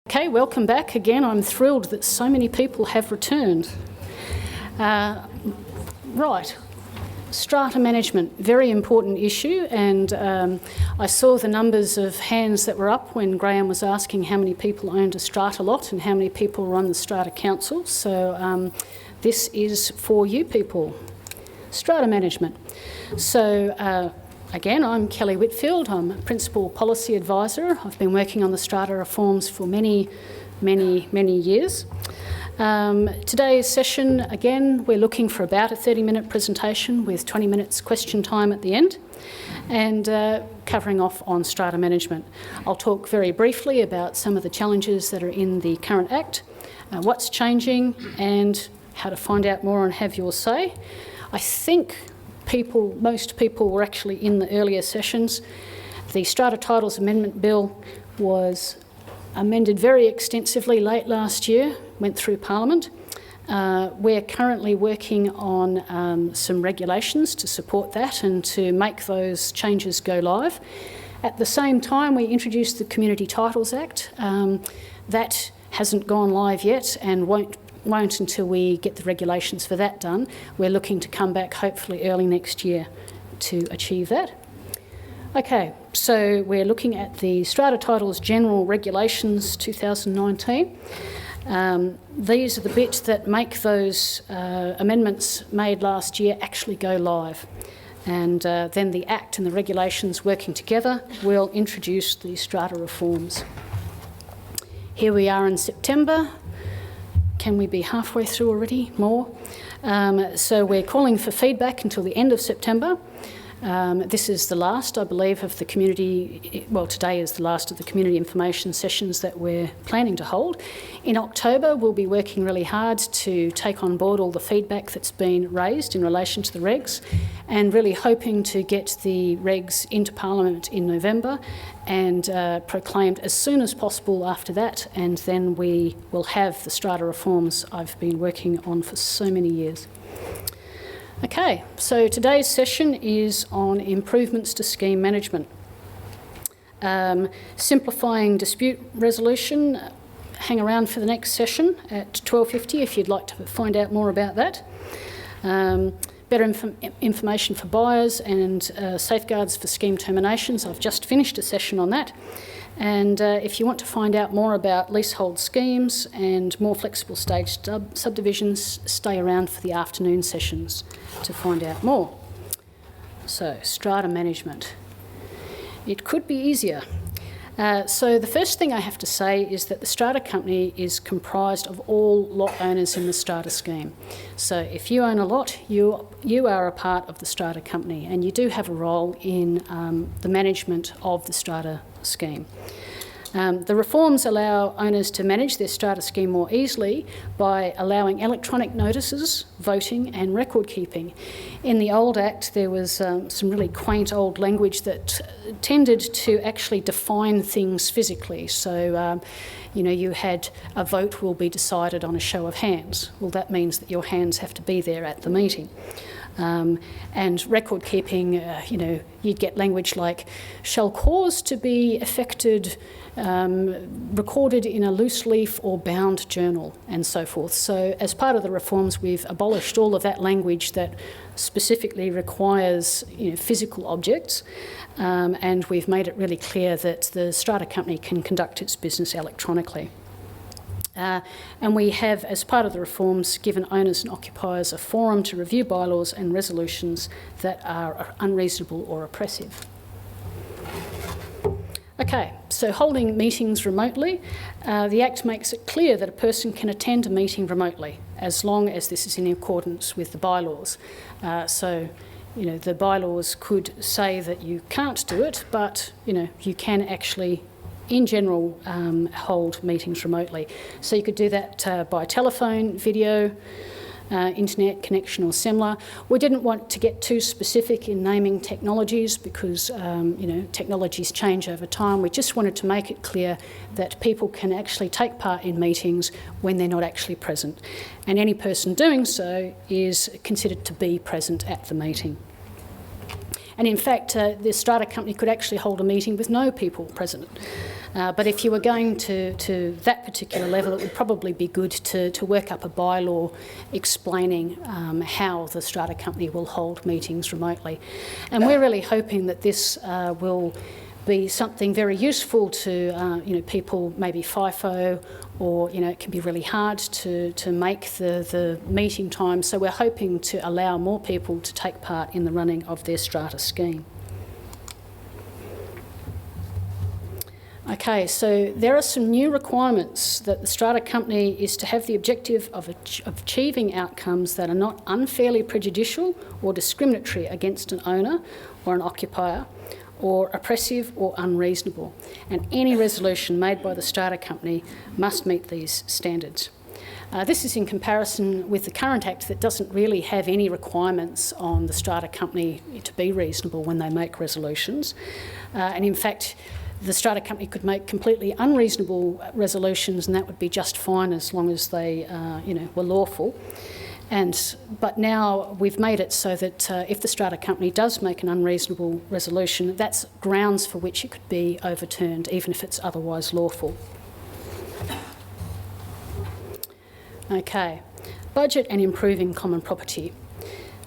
Okay, welcome back again. I'm thrilled that so many people have returned. Right, strata management, very important issue, and I saw the numbers of hands that were up when Graham was asking how many people owned a strata lot and how many people were on the strata council. So this is for you people, strata management. So again, I'm Kelly Whitfield. I'm a Principal Policy Advisor. I've been working on the strata reforms for many years. Today's session, again, we're looking for about a 30-minute presentation with 20 minutes question time at the end and covering off on strata management. I'll talk very briefly about some of the challenges that are in the current Act, what's changing and how to find out more and have your say. I think most people were actually in the earlier sessions. The Strata Titles Amendment Bill was amended very extensively late last year, went through Parliament. We're currently working on some regulations to support that and to make those changes go live. At the same time, we introduced the Community Titles Act. That hasn't gone live yet and won't until we get the regulations for that done. We're looking to come back hopefully early next year to achieve that. Okay, so we're looking at the Strata Titles General Regulations 2019. These are the bits that make those amendments made last year actually go live. And then the Act and the regulations working together will introduce the strata reforms. Here we are in September. Can we be halfway through already? More? So we're calling for feedback until the end of September. This is the last, I believe, of the community, well, today is the last of the community information sessions that we're planning to hold. In October, we'll be working really hard to take on board all the feedback that's been raised in relation to the regs and really hoping to get the regs into Parliament in November and proclaimed as soon as possible after that, and then we will have the strata reforms I've been working on for so many years. Okay, so today's session is on improvements to scheme management. Simplifying dispute resolution, hang around for the next session at 12:50 if you'd like to find out more about that. Better information for buyers and safeguards for scheme terminations. I've just finished a session on that. And if you want to find out more about leasehold schemes and more flexible stage subdivisions, stay around for the afternoon sessions to find out more. So, strata management. It could be easier. So the first thing I have to say is that the strata company is comprised of all lot owners in the strata scheme. So if you own a lot, you are a part of the strata company and you do have a role in the management of the strata scheme. The reforms allow owners to manage their strata scheme more easily by allowing electronic notices, voting and record keeping. In the old Act there was some really quaint old language that tended to actually define things physically. So you had a vote will be decided on a show of hands. Well, that means that your hands have to be there at the meeting. And record keeping, you'd get language like, shall cause to be affected, recorded in a loose leaf or bound journal, and so forth. So as part of the reforms, we've abolished all of that language that specifically requires physical objects, and we've made it really clear that the strata company can conduct its business electronically. And we have, as part of the reforms, given owners and occupiers a forum to review bylaws and resolutions that are unreasonable or oppressive. Okay, so holding meetings remotely. The Act makes it clear that a person can attend a meeting remotely as long as this is in accordance with the bylaws. The bylaws could say that you can't do it, but you can actually in general hold meetings remotely. So you could do that by telephone, video, internet connection or similar. We didn't want to get too specific in naming technologies because technologies change over time. We just wanted to make it clear that people can actually take part in meetings when they're not actually present, and any person doing so is considered to be present at the meeting. And in fact, the strata company could actually hold a meeting with no people present. But if you were going to that particular level, it would probably be good to work up a bylaw explaining how the strata company will hold meetings remotely. And we're really hoping that this will be something very useful to people, maybe FIFO, or it can be really hard to make the meeting time. So we're hoping to allow more people to take part in the running of their strata scheme. Okay, so there are some new requirements that the strata company is to have the objective of achieving outcomes that are not unfairly prejudicial or discriminatory against an owner or an occupier, or oppressive or unreasonable, and any resolution made by the strata company must meet these standards. This is in comparison with the current Act that doesn't really have any requirements on the strata company to be reasonable when they make resolutions. And in fact, the strata company could make completely unreasonable resolutions, and that would be just fine as long as they were lawful. But now we've made it so that if the strata company does make an unreasonable resolution, that's grounds for which it could be overturned, even if it's otherwise lawful. Okay, budget and improving common property.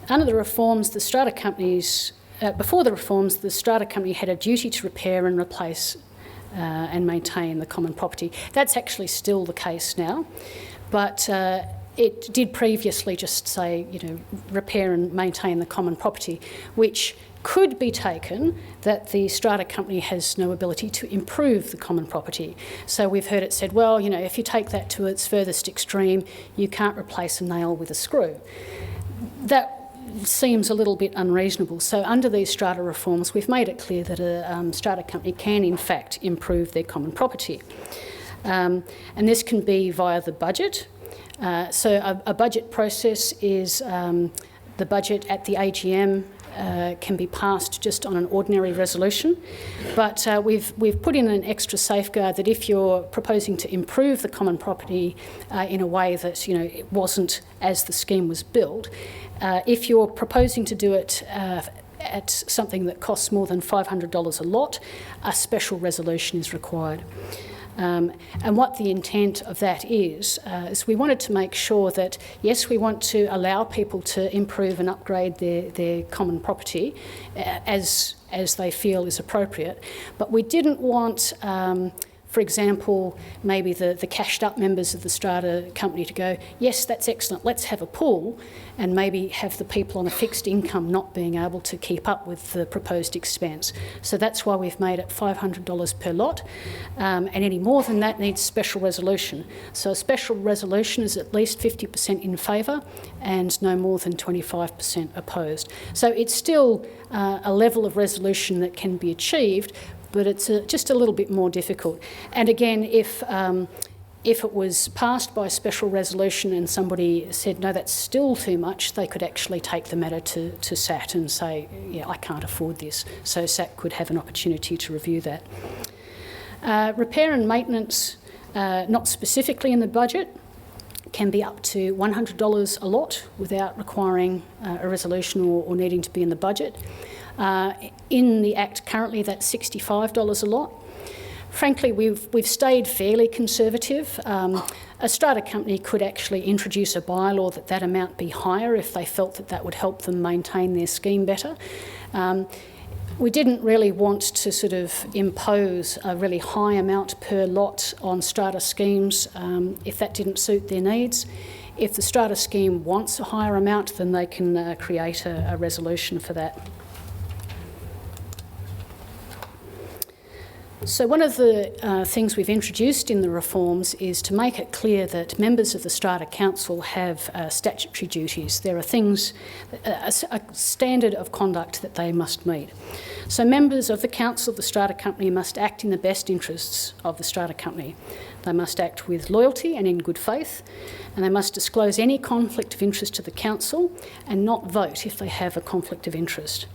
Under the reforms, the strata companies, before the reforms, the strata company had a duty to repair and replace and maintain the common property. That's actually still the case now, but it did previously just say, repair and maintain the common property, which could be taken that the strata company has no ability to improve the common property. So we've heard it said, well, if you take that to its furthest extreme, you can't replace a nail with a screw. That seems a little bit unreasonable. So under these strata reforms, we've made it clear that a strata company can, in fact, improve their common property. And this can be via the budget. So a budget process is the budget at the AGM can be passed just on an ordinary resolution, but we've put in an extra safeguard that if you're proposing to improve the common property in a way that it wasn't as the scheme was built, if you're proposing to do it at something that costs more than $500 a lot, a special resolution is required. And what the intent of that is we wanted to make sure that, yes, we want to allow people to improve and upgrade their common property as they feel is appropriate, but we didn't want, for example, maybe the cashed up members of the strata company to go, yes, that's excellent, let's have a pool, and maybe have the people on a fixed income not being able to keep up with the proposed expense. So that's why we've made it $500 per lot, and any more than that needs special resolution. So a special resolution is at least 50% in favour and no more than 25% opposed. So it's still a level of resolution that can be achieved, but it's just a little bit more difficult. And again, if it was passed by special resolution and somebody said, no, that's still too much, they could actually take the matter to SAT and say, yeah, I can't afford this. So SAT could have an opportunity to review that. Repair and maintenance, not specifically in the budget, can be up to $100 a lot without requiring a resolution or needing to be in the budget. In the Act currently, that's $65 a lot. Frankly, we've stayed fairly conservative. A strata company could actually introduce a bylaw that amount be higher if they felt that would help them maintain their scheme better. We didn't really want to sort of impose a really high amount per lot on strata schemes if that didn't suit their needs. If the strata scheme wants a higher amount, then they can create a resolution for that. So one of the things we've introduced in the reforms is to make it clear that members of the Strata Council have statutory duties. There are things, a standard of conduct that they must meet. So members of the Council of the Strata Company must act in the best interests of the Strata Company. They must act with loyalty and in good faith, and they must disclose any conflict of interest to the Council and not vote if they have a conflict of interest.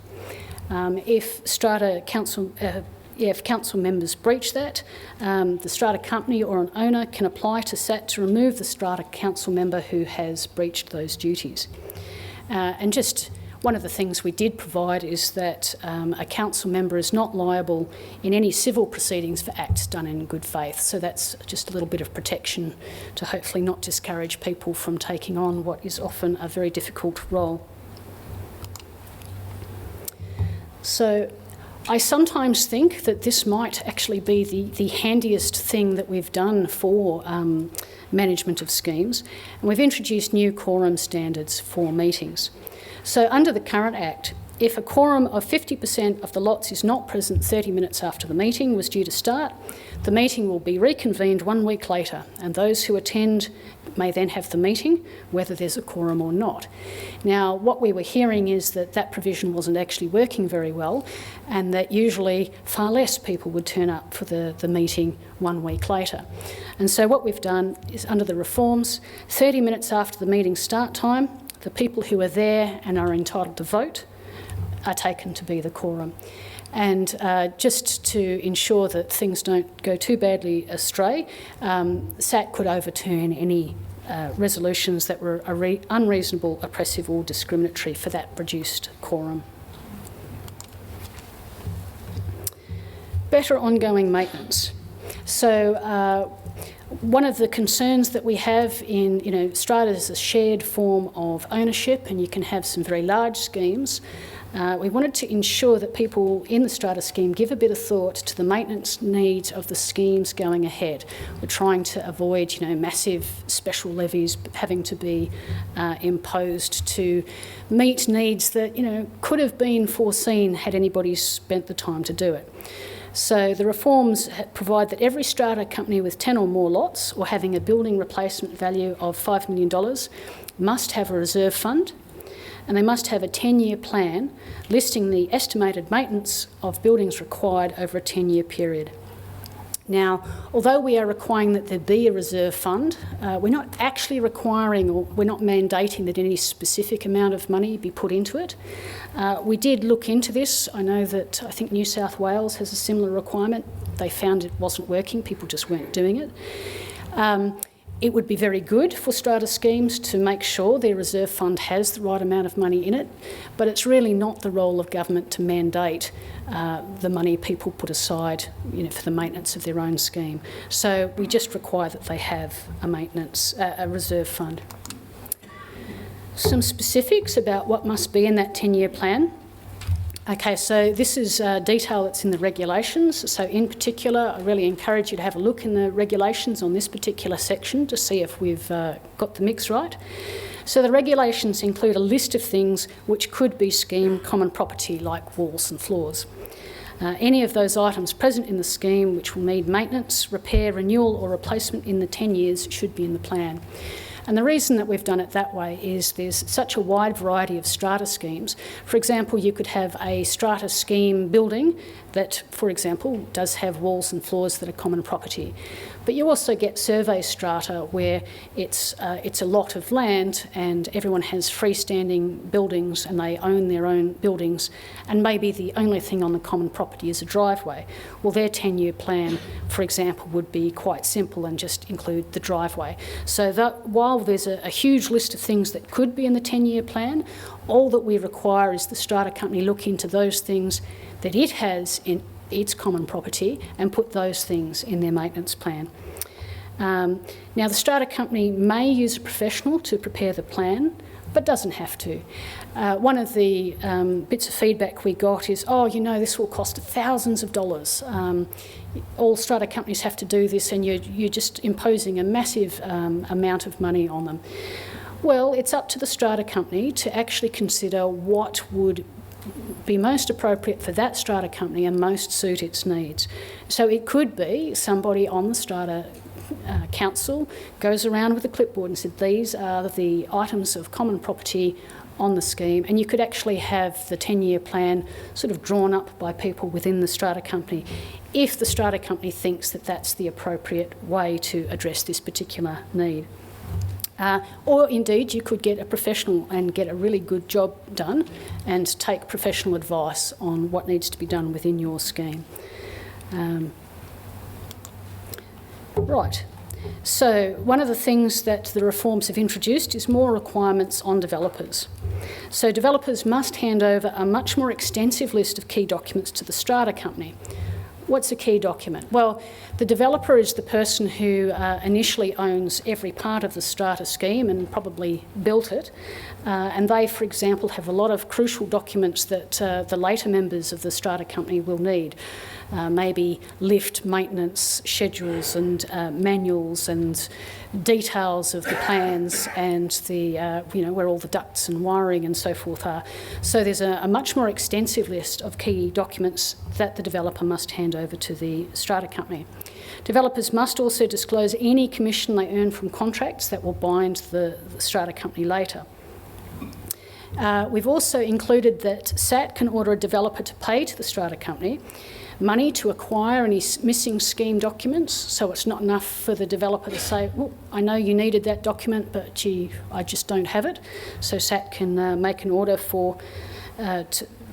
If council members breach that, the strata company or an owner can apply to SAT to remove the strata council member who has breached those duties. And just One of the things we did provide is that a council member is not liable in any civil proceedings for acts done in good faith. So that's just a little bit of protection to hopefully not discourage people from taking on what is often a very difficult role. So I sometimes think that this might actually be the handiest thing that we've done for management of schemes, and we've introduced new quorum standards for meetings. So under the current Act, if a quorum of 50% of the lots is not present 30 minutes after the meeting was due to start, the meeting will be reconvened 1 week later, and those who attend may then have the meeting, whether there's a quorum or not. Now, what we were hearing is that that provision wasn't actually working very well, and that usually far less people would turn up for the meeting 1 week later. And so what we've done is, under the reforms, 30 minutes after the meeting start time, the people who are there and are entitled to vote are taken to be the quorum. And just to ensure that things don't go too badly astray, SAC could overturn any resolutions that were unreasonable, oppressive or discriminatory for that reduced quorum. Better ongoing maintenance. So one of the concerns that we have in, Strata is a shared form of ownership, and you can have some very large schemes. We wanted to ensure that people in the Strata scheme give a bit of thought to the maintenance needs of the schemes going ahead. We're trying to avoid, massive special levies having to be imposed to meet needs that, could have been foreseen had anybody spent the time to do it. So the reforms provide that every strata company with 10 or more lots or having a building replacement value of $5 million must have a reserve fund, and they must have a 10-year plan listing the estimated maintenance of buildings required over a 10-year period. Now, although we are requiring that there be a reserve fund, we're not actually requiring, or we're not mandating that any specific amount of money be put into it. We did look into this. I think New South Wales has a similar requirement. They found it wasn't working, people just weren't doing it. It would be very good for strata schemes to make sure their reserve fund has the right amount of money in it, but it's really not the role of government to mandate the money people put aside, for the maintenance of their own scheme. So we just require that they have a reserve fund. Some specifics about what must be in that 10-year plan. Okay, so this is detail that's in the regulations. So in particular, I really encourage you to have a look in the regulations on this particular section to see if we've got the mix right. So the regulations include a list of things which could be scheme common property, like walls and floors. Any of those items present in the scheme which will need maintenance, repair, renewal or replacement in the 10 years should be in the plan. And the reason that we've done it that way is there's such a wide variety of strata schemes. For example, you could have a strata scheme building that, for example, does have walls and floors that are common property. But you also get survey strata where it's a lot of land and everyone has freestanding buildings and they own their own buildings, and maybe the only thing on the common property is a driveway. Well, their 10-year plan, for example, would be quite simple and just include the driveway. So that while there's a huge list of things that could be in the 10-year plan, all that we require is the strata company look into those things that it has in its common property and put those things in their maintenance plan. Now, the strata company may use a professional to prepare the plan, but doesn't have to. One of the bits of feedback we got is, this will cost thousands of dollars. All strata companies have to do this and you're just imposing a massive amount of money on them. Well, it's up to the strata company to actually consider what would be most appropriate for that strata company and most suit its needs. So it could be somebody on the strata council goes around with a clipboard and said, these are the items of common property on the scheme, and you could actually have the 10-year plan sort of drawn up by people within the strata company if the strata company thinks that that's the appropriate way to address this particular need. Or indeed, you could get a professional and get a really good job done and take professional advice on what needs to be done within your scheme. Right. So one of the things that the reforms have introduced is more requirements on developers. So developers must hand over a much more extensive list of key documents to the strata company. What's a key document? Well, the developer is the person who initially owns every part of the strata scheme and probably built it. And they, for example, have a lot of crucial documents that the later members of the strata company will need. Maybe lift maintenance schedules and manuals and details of the plans and the where all the ducts and wiring and so forth are. So there's a much more extensive list of key documents that the developer must hand over to the strata company. Developers must also disclose any commission they earn from contracts that will bind the strata company later. We've also included that SAT can order a developer to pay to the strata company money to acquire any missing scheme documents, so it's not enough for the developer to say, well, I know you needed that document, but gee, I just don't have it. So SAT can make an order for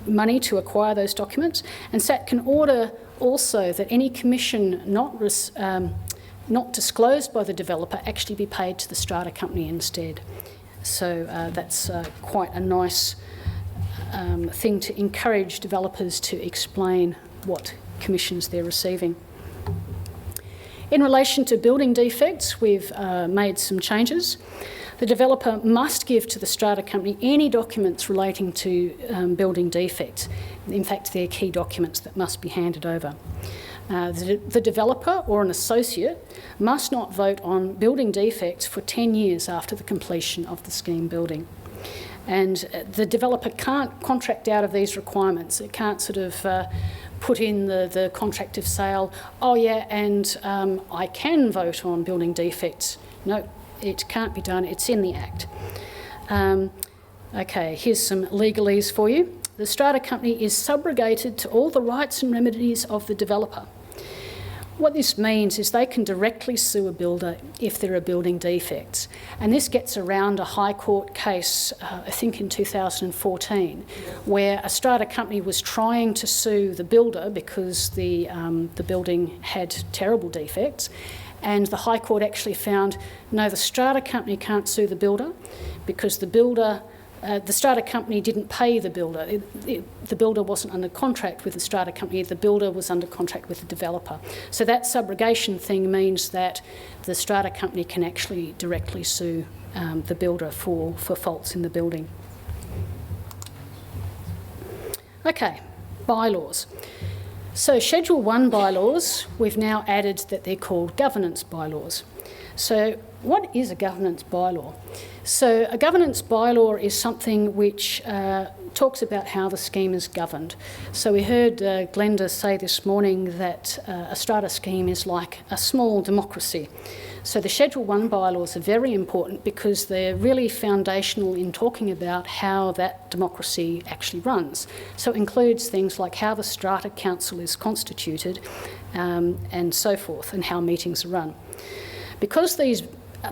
money to acquire those documents, and SAT can order also that any commission not disclosed by the developer actually be paid to the strata company instead. So that's quite a nice thing to encourage developers to explain what commissions they're receiving. In relation to building defects, we've made some changes. The developer must give to the strata company any documents relating to building defects. In fact, they're key documents that must be handed over. The developer or an associate must not vote on building defects for 10 years after the completion of the scheme building. And the developer can't contract out of these requirements. It can't sort of put in the contract of sale, oh yeah, and I can vote on building defects. No, it can't be done. It's in the Act. Okay, here's some legalese for you. The strata company is subrogated to all the rights and remedies of the developer. What this means is they can directly sue a builder if there are building defects. And this gets around a High Court case, I think in 2014, where a strata company was trying to sue the builder because the building had terrible defects. And the High Court actually found, no, the strata company can't sue the builder because the strata company didn't pay the builder. The builder wasn't under contract with the strata company. The builder was under contract with the developer. So that subrogation thing means that the strata company can actually directly sue the builder for faults in the building. Okay, bylaws. So Schedule 1 bylaws, we've now added that they're called governance bylaws. So what is a governance bylaw? So a governance bylaw is something which talks about how the scheme is governed. So we heard Glenda say this morning that a strata scheme is like a small democracy. So the Schedule 1 bylaws are very important because they're really foundational in talking about how that democracy actually runs. So it includes things like how the strata council is constituted and so forth, and how meetings are run. Because these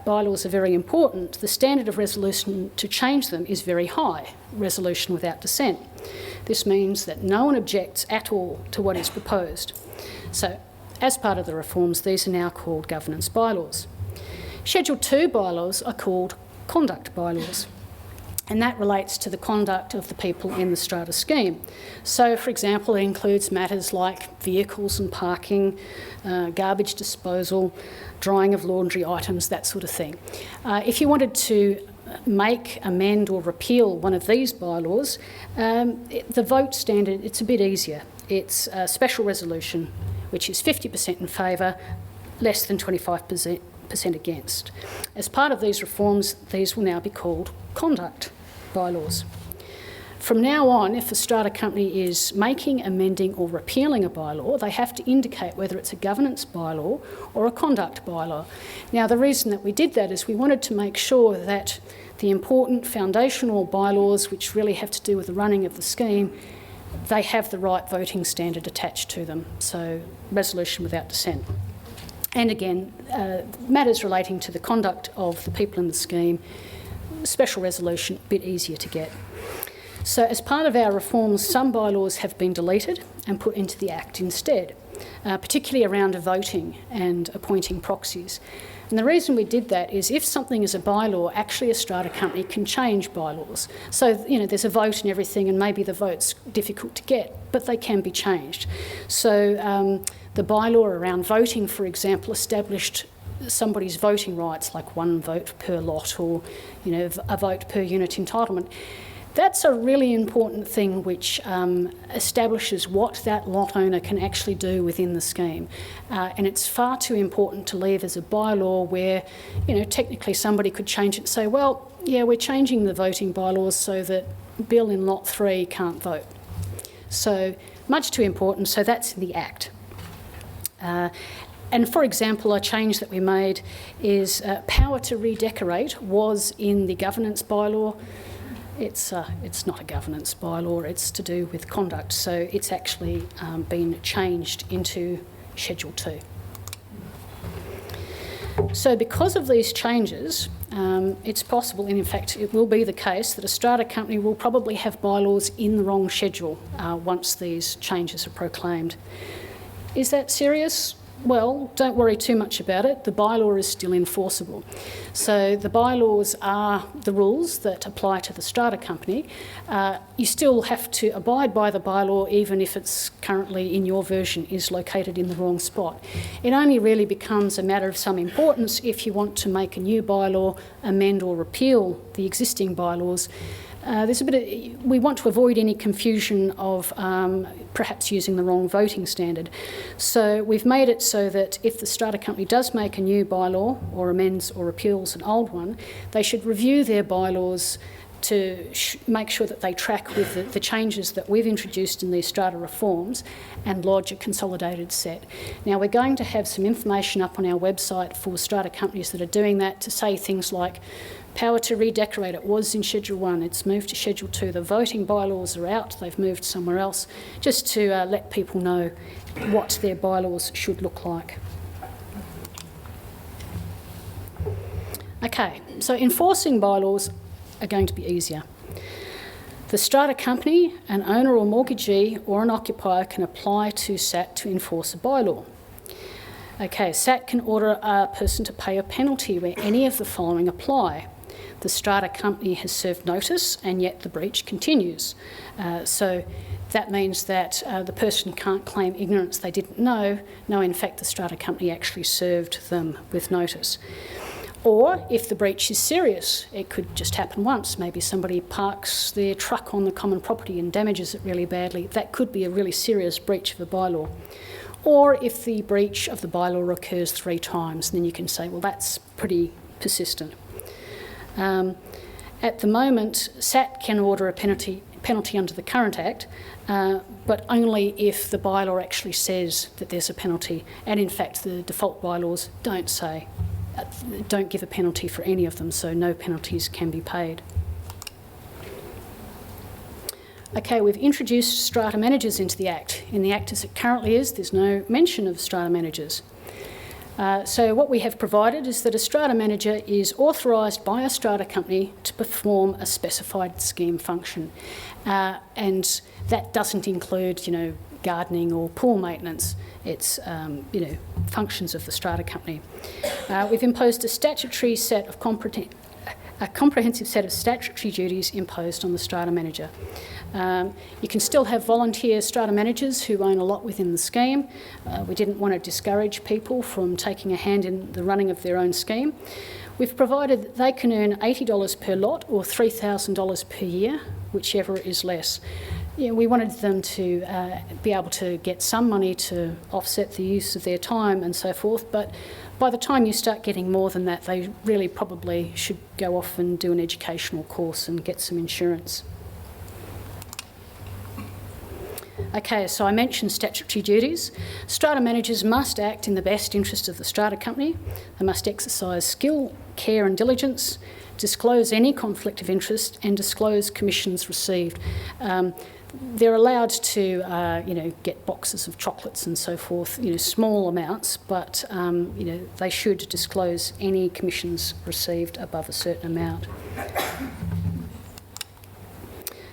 bylaws are very important, the standard of resolution to change them is very high, resolution without dissent. This means that no one objects at all to what is proposed. So, as part of the reforms, these are now called governance bylaws. Schedule 2 bylaws are called conduct bylaws, and that relates to the conduct of the people in the strata scheme. So, for example, it includes matters like vehicles and parking, garbage disposal, drying of laundry items, that sort of thing. If you wanted to make, amend or repeal one of these bylaws, the vote standard, it's a bit easier. It's a special resolution, which is 50% in favour, less than 25% against. As part of these reforms, these will now be called conduct bylaws. From now on, if a strata company is making, amending or repealing a bylaw, they have to indicate whether it's a governance bylaw or a conduct bylaw. Now, the reason that we did that is we wanted to make sure that the important foundational bylaws, which really have to do with the running of the scheme, they have the right voting standard attached to them, so resolution without dissent. And again, matters relating to the conduct of the people in the scheme, special resolution, a bit easier to get. So as part of our reforms, some bylaws have been deleted and put into the Act instead, particularly around voting and appointing proxies. And the reason we did that is if something is a bylaw, actually a strata company can change bylaws. So, you know, there's a vote and everything, and maybe the vote's difficult to get, but they can be changed. So the bylaw around voting, for example, established somebody's voting rights, like 1 vote per lot or, you know, a vote per unit entitlement. That's a really important thing which establishes what that lot owner can actually do within the scheme. And it's far too important to leave as a bylaw where, you know, technically somebody could change it and say, well, yeah, we're changing the voting bylaws so that Bill in lot 3 can't vote. So much too important, so that's in the Act. And for example, a change that we made is power to redecorate was in the governance bylaw. It's not a governance bylaw, it's to do with conduct, so it's actually been changed into Schedule 2. So because of these changes, it's possible, and in fact it will be the case, that a strata company will probably have bylaws in the wrong schedule once these changes are proclaimed. Is that serious? Well, don't worry too much about it. The bylaw is still enforceable. So the bylaws are the rules that apply to the strata company. You still have to abide by the bylaw even if it's currently in your version is located in the wrong spot. It only really becomes a matter of some importance if you want to make a new bylaw, amend or repeal the existing bylaws. We want to avoid any confusion of perhaps using the wrong voting standard. So we've made it so that if the strata company does make a new bylaw or amends or repeals an old one, they should review their bylaws to make sure that they track with the changes that we've introduced in these strata reforms and lodge a consolidated set. Now, we're going to have some information up on our website for strata companies that are doing that to say things like power to redecorate, it was in Schedule 1, it's moved to Schedule 2, the voting bylaws are out, they've moved somewhere else, just to let people know what their bylaws should look like. Okay, so enforcing bylaws are going to be easier. The strata company, an owner or mortgagee or an occupier can apply to SAT to enforce a bylaw. Okay, SAT can order a person to pay a penalty where any of the following apply. The strata company has served notice and yet the breach continues. So that means that the person can't claim ignorance they didn't know. No, in fact, the strata company actually served them with notice. Or if the breach is serious, it could just happen once. Maybe somebody parks their truck on the common property and damages it really badly. That could be a really serious breach of a bylaw. Or if the breach of the bylaw occurs 3 times, then you can say, well, that's pretty persistent. At the moment, SAT can order a penalty under the current Act, but only if the bylaw actually says that there's a penalty. And in fact, the default bylaws don't give a penalty for any of them, so no penalties can be paid. Okay, we've introduced strata managers into the Act. In the Act as it currently is, there's no mention of strata managers. So what we have provided is that a strata manager is authorised by a strata company to perform a specified scheme function. And that doesn't include, gardening or pool maintenance. It's, functions of the strata company. We've imposed a comprehensive set of statutory duties imposed on the strata manager. You can still have volunteer strata managers who own a lot within the scheme. We didn't want to discourage people from taking a hand in the running of their own scheme. We've provided that they can earn $80 per lot or $3,000 per year, whichever is less. We wanted them to be able to get some money to offset the use of their time and so forth, but by the time you start getting more than that, they really probably should go off and do an educational course and get some insurance. Okay, so I mentioned statutory duties. Strata managers must act in the best interest of the strata company. They must exercise skill, care and diligence, disclose any conflict of interest and disclose commissions received. They're allowed to, get boxes of chocolates and so forth, small amounts, but, they should disclose any commissions received above a certain amount.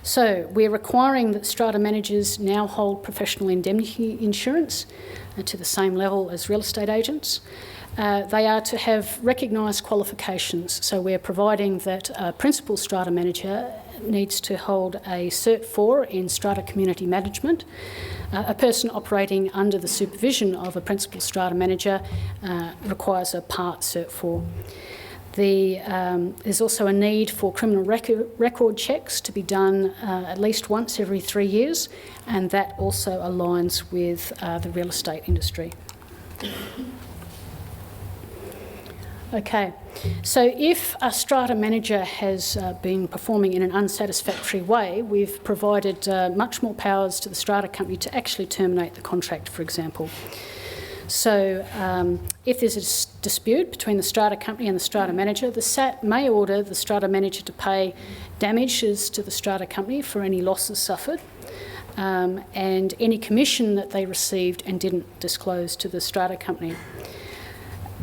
So we're requiring that strata managers now hold professional indemnity insurance to the same level as real estate agents. They are to have recognised qualifications. So we're providing that a principal strata manager needs to hold a Cert 4 in strata community management. A person operating under the supervision of a principal strata manager requires a Part Cert 4. There's also a need for criminal record checks to be done at least once every 3 years, and that also aligns with the real estate industry. Okay, so if a strata manager has been performing in an unsatisfactory way, we've provided much more powers to the strata company to actually terminate the contract, for example. So if there's a dispute between the strata company and the strata manager, the SAT may order the strata manager to pay damages to the strata company for any losses suffered and any commission that they received and didn't disclose to the strata company.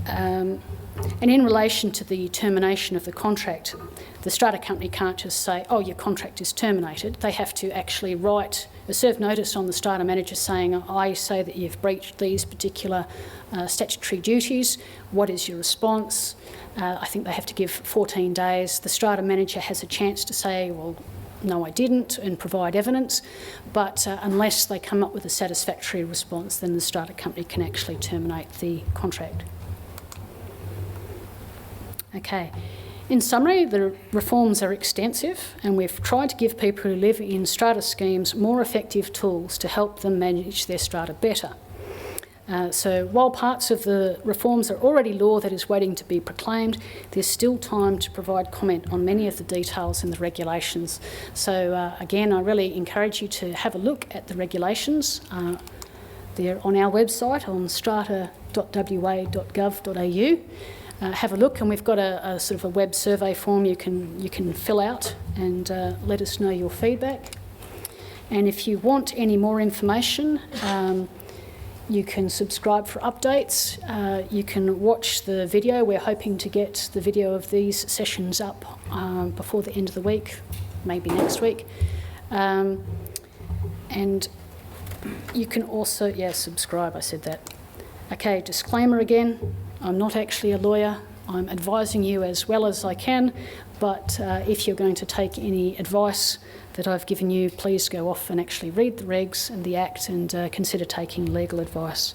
And in relation to the termination of the contract, the strata company can't just say, oh, your contract is terminated. They have to actually write a serve notice on the strata manager saying, I say that you've breached these particular statutory duties. What is your response? I think they have to give 14 days. The strata manager has a chance to say, well, no, I didn't, and provide evidence. But unless they come up with a satisfactory response, then the strata company can actually terminate the contract. Okay. In summary, the reforms are extensive, and we've tried to give people who live in strata schemes more effective tools to help them manage their strata better. So while parts of the reforms are already law that is waiting to be proclaimed, there's still time to provide comment on many of the details in the regulations. So again, I really encourage you to have a look at the regulations. They're on our website on strata.wa.gov.au. Have a look, and we've got a sort of a web survey form you can fill out and let us know your feedback. And if you want any more information, you can subscribe for updates. You can watch the video. We're hoping to get the video of these sessions up before the end of the week, maybe next week. And you can also, subscribe, I said that. Okay, disclaimer again. I'm not actually a lawyer. I'm advising you as well as I can, but if you're going to take any advice that I've given you, please go off and actually read the regs and the Act and consider taking legal advice.